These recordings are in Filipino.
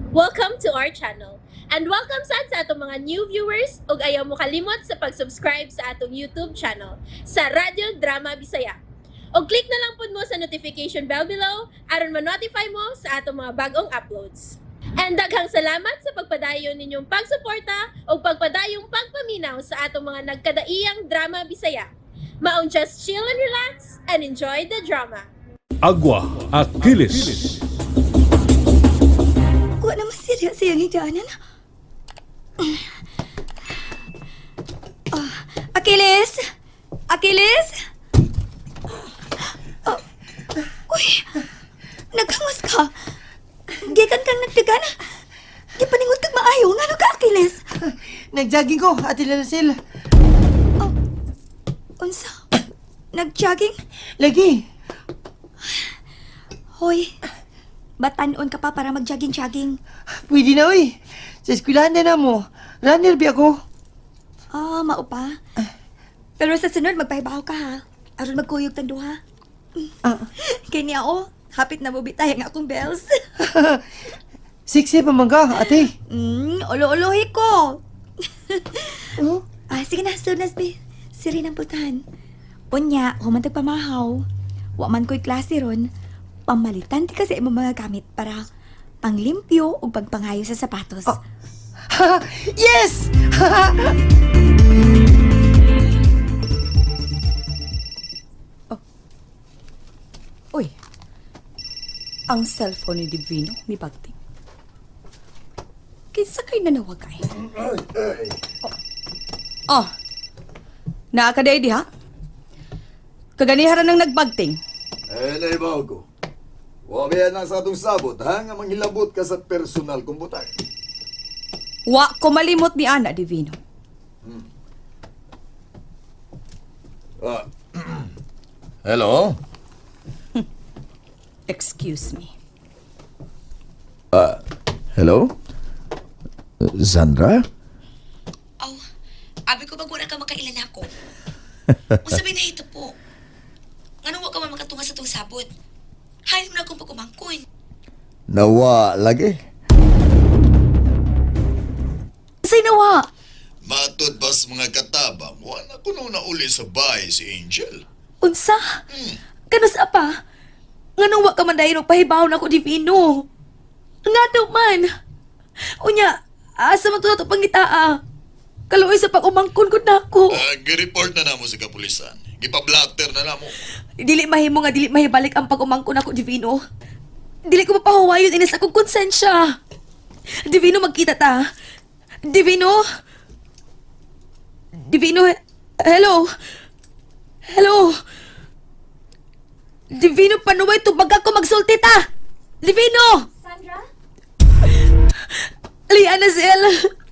Welcome to our channel. And welcome sa atong mga new viewers ug ayaw mo kalimot sa pag-subscribe sa atong YouTube channel sa Radio Drama Bisaya. O click na lang pud mo sa notification bell below aron ma-notify mo sa atong mga bagong uploads. And daghang salamat sa pagpadayon ninyong pagsuporta o pagpadayong pagpaminaw sa atong mga nagkadaiyang Drama Bisaya. Maong just chill and relax and enjoy the drama. Agua, Achilles. Kuha naman siya siyang higdaanan. Achilles! Achilles! Uy! Naghangos ka! Gikan kang nagdagan! Gipaningot kang maayo! Nga ka, Achilles? Nag-jogging ko, Ate Lalasil. Unsa? Nag-jogging? Lagi. Hoy, batanon ka pa para mag-jogging-jogging. Pwede na, uy. Sa eskwelahan na mo. Runner ba ako? Mao pa. Pero sa sunod, magpahibaw ka ha. Aron magkuyog tang duha. Kaya niya hapit na mo bitay ang akong bells. Siksi pa man ka, ate. Ulo-ulohi ko. Oh? Sige na, sunas be. Siri ng putahan. Unya, humantag pamahaw. Wa man ko'y klase ron. Pamalitan ti kasi imong mga gamit para panglimpyo o pagpangayo sa sapatos. Yes! Uy, ang cellphone ni Divino, mi bagting. Kinsa kay nanawagay? Naakaday di ha? Kaganiharan ng nagbagting. Naibaw ko. Wabiyan na sa atong sabot, ha? Nga manghilabot ka sa personal komputer. Wa ko malimot ni Ana, Divino. Hello? Excuse me. Hello? Sandra? Abi ko bagura ka makailala ko. Usabay na ito po. Ngano wa ka man makatunga sa tong sabot? Hayos mo na akong pagkumangkon. Nawa lagi? Say nawa! Matod ba sa mga katabang, wala ko nung nauli sa bahay si Angel. Unsa? Kanus apa? Ngano wa ka man dayon og pahibaw na ko Divino? Nga daw man. Unya, asa man to pangitaa? Kaluoy sa pag-umangkon ko na ako. Gi-report na namo sa kapulisan. Gipablatter na namo. Dili mahimo nga dili mahibalik ang pag-umangkon ako Divino. Dili ko mapahuwayon inis akong konsensya. Divino, magkita ta. Divino? Divino, hello? Hello? Divino, panuway tubag ako magsulti ta! Divino! Sandra? Liana Zel,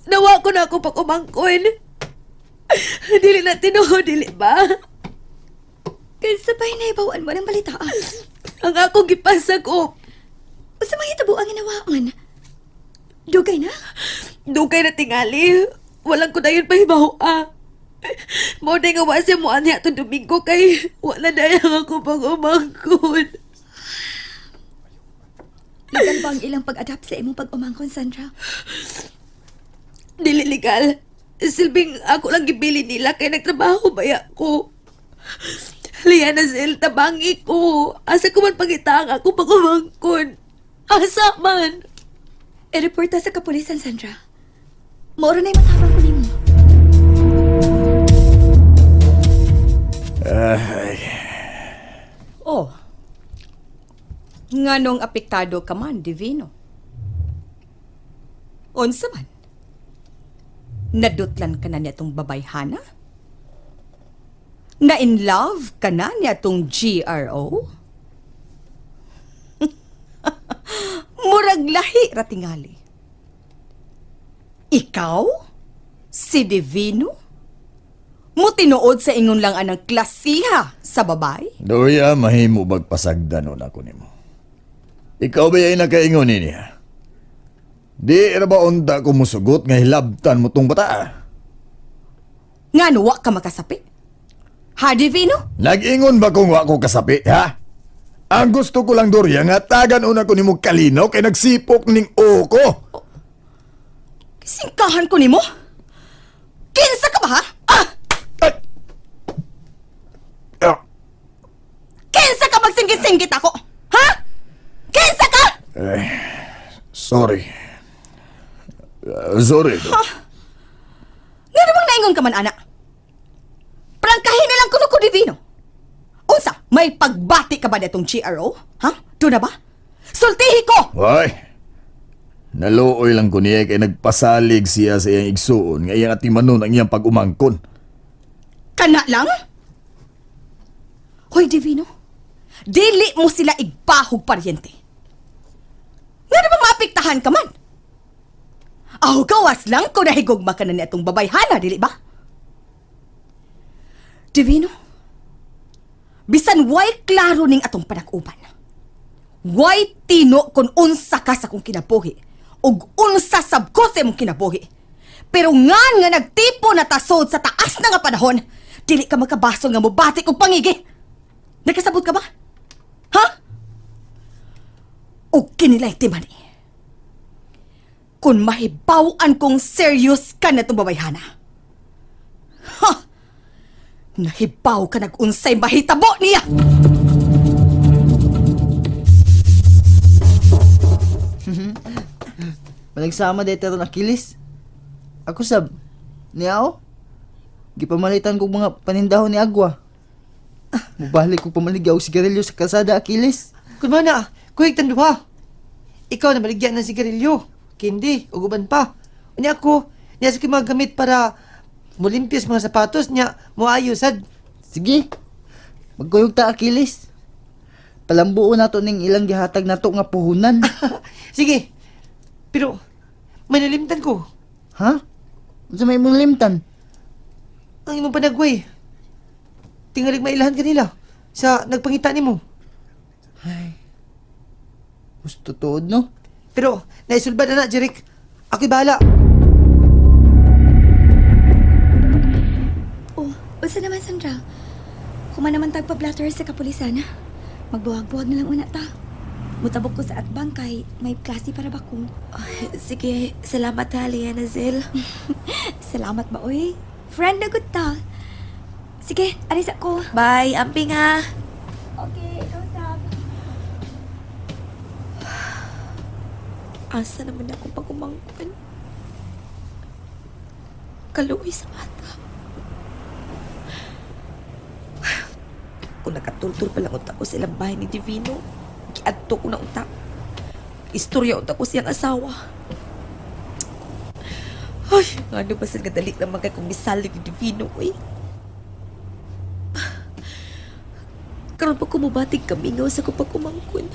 nawa ko na ako pag-umangkon. Dili na tinuho, dili ba? Kaya sabay na ibawaan mo ng balitaan. Ang ako gipasag ko. Basta mahitabo ang ginawaon. Dugay na? Dugay na tingali. Walang ko na yun pahibaw Mo na nga wasa mo anya itong Domingo kay wala na yung ako pag-umangkon. Legal ba ang ilang pag-adapt sa imong pag-umangkon, Sandra? Dili legal. Silbing ako lang gibili nila kay nagtrabaho baya ko. Liana Sil, tabangi ko. Asa ko man pangitang ako pag-umangkon. Asa man. I-reporta sa kapulisan, Sandra. Mauro na yung matabang ko nimo. Nganong apektado ka man, Divino? Unsa man? Nadutlan ka na niya tong babayhana? Na in love ka na niya tong GRO? Murag lahi ratingali. Ikaw? Si Divino? Mo tinuod sa ingon lang anang klasiha sa babay? Doya, mahimo bagpasagdanon ako nimo. Ikaw ba yung nakaingon niya? Di ra ba unta ko musugot nga hilabtan mo tong bata? Nga nuwa ka makasapi? Ha, Divino? Nag-ingon ba kung wa ko kasapi, ha? Ang gusto ko lang, Doria, nga tagan una ko ni mo kalinaw kay nagsipok ning o ko. Singkahan ko nimo? Kinsa ka ba, ha? Ah! Ay! Ah! Kinsa ka magsinggit-singgit ako? Ha? Kinsa ka? Sorry. Sorry. Nga namang naingon ka man, anak. Prangkahin na lang kuno ko divino. Unsa, may pagbati ka ba netong GRO? Ha? Doon na ba? Sultihi ko! Hoy! Naluoy lang ko niya kay nagpasalig siya sa iyang igsuon nga iyang atimanon ang iyang pag-umangkon. Kana lang? Hoy, Divino. Dili mo sila igpahog paryente. Nga na ba maapektahan ka man? Aw, gawas lang kung nahigugma ka na ni atong babayhana, dili ba? Divino, bisan way klaro ning atong panag-uban. Way tino kung unsa ka sa kong kinabuhi ug unsa sabko sa imong kinabuhi. Pero nga nagtipo na tasod sa taas na nga panahon, dili ka magkabasol nga mobati og pangigi. Nagkasabot ka ba? Ha? O kinilay timani. Kung mahibawan kong serious ka na itong babayhana. Ha? Nahibaw ka nag-unsay mahitabo niya! Managsama dito ron Achilles. Ako sab, niyaw? Gipamalitan kong mga panindahon ni Agua. Mubalik kong pamaligaw sigarilyo sa kalsada, Achilles. Kung mana, kuhig tanduha. Ikaw na maligyan ng sigarilyo, kindi, o guban pa. Unya ako, niya sa mga gamit para mulimpias mga sapatos niya, muayosad. Sige, magkuyog ta, Achilles. Palambuo na to ning ilang gihatag na to nga puhunan. Sige, pero may nalimtan ko. Ha? Ano may mong limtan? Ang imong panagway. Tingalig mailahan kanila sa nagpangita nimo. Gusto tuod, no? Pero naisulbad na Jeric. Ako'y bahala. Oh, basta naman, Sandra. Kuma naman tagpa-blatter sa kapulisan. Magbuwag-buwag na lang una ta. Mutabok ko sa atbang kay may klase para ba ko. Sige, salamat ha, Liana Zil. Salamat ba, oy? Friend na good ta. Sige, alis ako. Bye, amping ha. Okay, ikaw sab. Asa naman ako pag umangkon? Kaluwi sa mata. Kung nakatultul pa lang unta ko sa ilang bahay ni Divino, kiadto ko na unta. Istorya unta ko siyang asawa. Ay, ano ba sa dali naman kay kung misalig ni Divino, eh. Karon pa kumubatig kami nga sa kupag umangkon.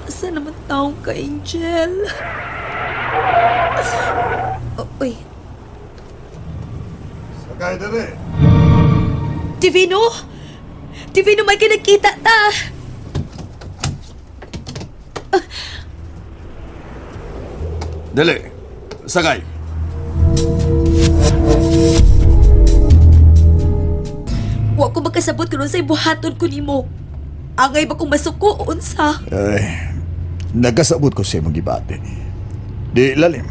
Asa naman taong ka, Angel? Oh, uy, Sakay dere. Divino! Divino, may kinakita ta! Dali. Sakay. Wa ko makasabot karon sa buhaton ko nimo. Angay ba kong masuko o unsa? Ay, nagkasabot ko sa imong gibate. Di lalim.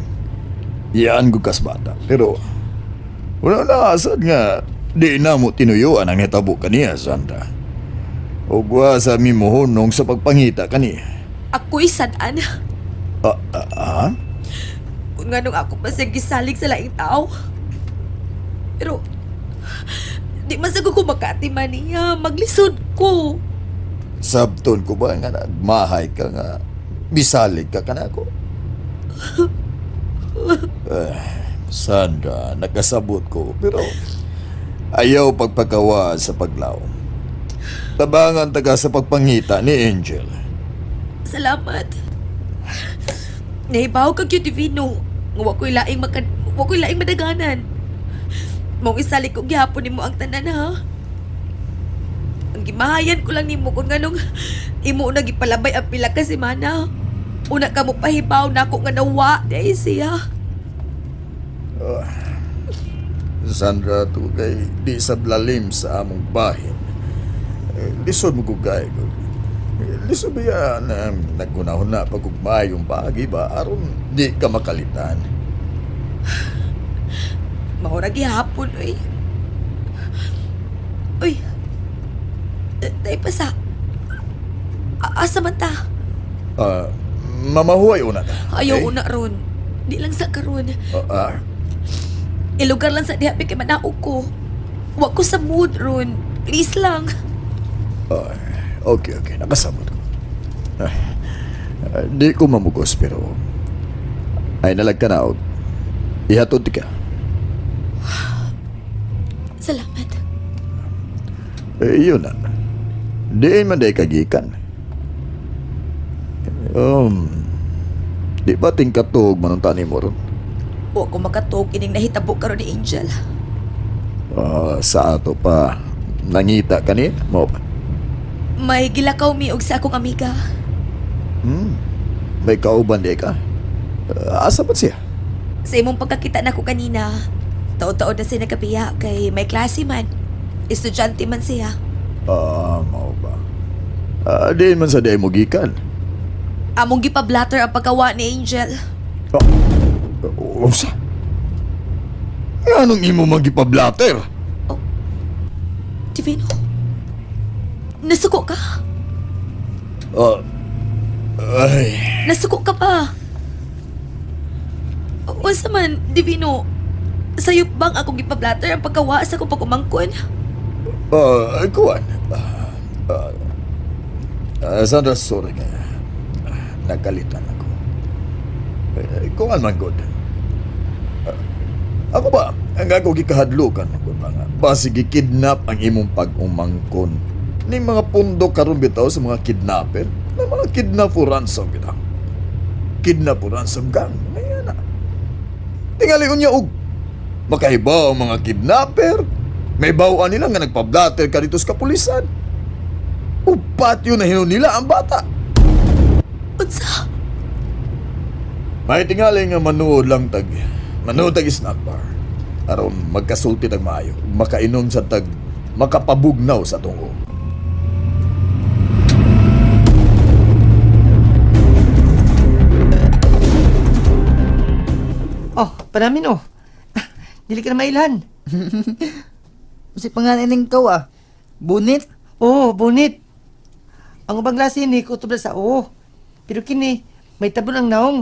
Iyaan ko kas bata. Pero, wala na asad nga, di na mo tinuyuan ang natabo kaniya, Sandra. O gwa sa mimuhunong sa pagpangita kaniya. Ako'y sadaan. Ah? Kung nga nung ako pa siya gisalig sa laing tao. Pero, di masago ko makatiman niya. Maglisod ko. Sabton ko ba nga nagmahay ka nga bisalig ka kanako? Sandra, nagkasabot ko pero ayaw pagpagawa sa paglaw. Tabangan taga sa pagpangita ni Angel. Salamat. Nahibaw kag yun, Divino. Nga wako'y laing madaganan. Mong isalik ko gihapon nimo ang tanan, ha? Ang gimahayan ko lang nimo kung ganong imo na gipalabay ang pila ka semana. Una ka mo pahibaw na ako nga nawa, dahil siya. Sandra, to kay di sa lalim sa among bahin. Lisod mo ko gay. Lisubiyan, naggunahon na pagkugmay yung bagi ba, aron di ka makalitan. Mahura gihapon, uy. Uy. Day pa sa... Asa man ta? Mamahuay una ta. Ayaw okay? una ron. Di lang sa karon. Ilugar lang sa dihapi kay manaog ko. Wa ko sa mood ron. Please lang. Okay, nakasabot ko. Di ko mamugos pero ay nalag ka na og ihatod ti ka. Salamat. Yun na. Di man day kagikan. Di ba tingkatog manunta ni mo ron? Wa ko makatuog ining nahitabo karon ni Angel. Sa ato pa nangita kani mo pa. May gilakaw mi og sa akong amiga. May kauban di ka. Asa ba siya? Sa imong pagkakita nako kanina, taod-taod na siya nagkapiya kay may klase man. Estudyante man siya. Mao ba? Di man sa day mo gikan. Among gipablatter ang pagkawa ni Angel. Usa? Anong imo magipablater? Divino, nasuko ka? Ay, Nasuko ka pa? Unsa man, Divino, sayop bang akong gipablatter ang pagkawa sa akong pagkumangkon? kuwan. Sandra, sorry nga. Nagkalitan ako. Kuwan man, good. Ako ba, ang ako gikahadlukan kung mga basig kidnap ang imong pag-umangkon ni mga pundo karon bitaw sa mga kidnapper na mga kidnap for ransom bitaw. Kidnap for ransom gang. Ngayon na. Tingali unya og makaibaw ang mga kidnapper. May bawaan nila nga nagpablatter ka dito sa kapulisan. Upat yun na hinon nila ang bata. Unsa? May tingali nga manood tag snack bar. Aron magkasulti tag maayo. Makainom sa tag makapabugnaw sa tungo. Panamin Dili ka na mailan. Si pangalan ng kawa. Bunit. Bunit. Ang ubang klase ni kutob sa Pero kini, may tabon ang naong.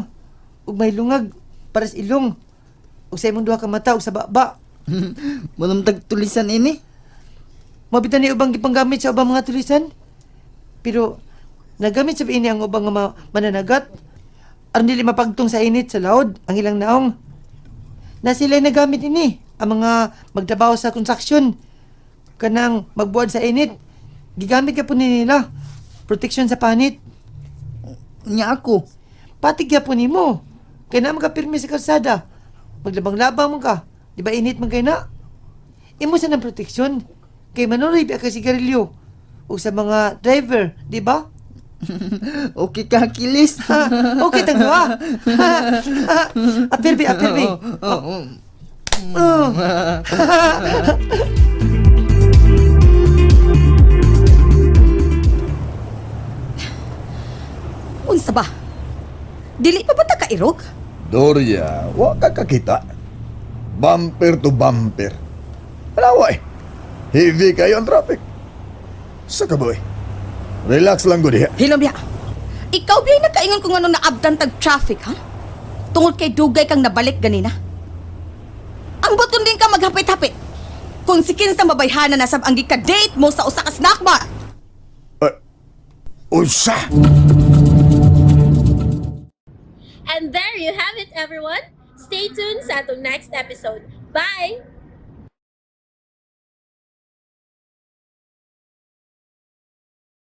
Ug may lungag para sa ilong. Ug sa imong duha ka mata ug sa baba. Manumtag tulisan ini. Mabitan ni ubang gipanggamit sa ubang mga tulisan. Pero nagamit sa ini ang ubang nga mananagat. Aron dili mapagtong sa init sa laod ang ilang naong. Na sila nagamit ini ang mga magtrabaho sa construction. Kanang magbuad sa init. Gigamit ka po nila. Protection sa panit. Nya ako. Patigya po nimo. Kaya na magkapirmi sa kalsada. Maglabang-labang mo ka. Di ba init man kayo na? Imo sa ng proteksyon. Kay manurib ka sigarilyo. O sa mga driver, di ba? Okay ka, Achilles. Okay, tagwa. Apirbi. Unsa ba? Dili pa ba ta kairog? Doria, wa ka kakita. Bumper to bumper. Alawa Heavy kayo ang traffic. Sa kaboy. Relax lang ko diha. Hilom biya. Ikaw biya'y nagkaingon kung ano naabdan tag traffic, ha? Tungod kay dugay kang nabalik ganina. Ang buton din ka maghapit-hapit. Kung si kinsa mabayhana na sab ang gika-date mo sa usa ka snack bar. Unsa? And there you have it, everyone. Stay tuned sa atong next episode. Bye!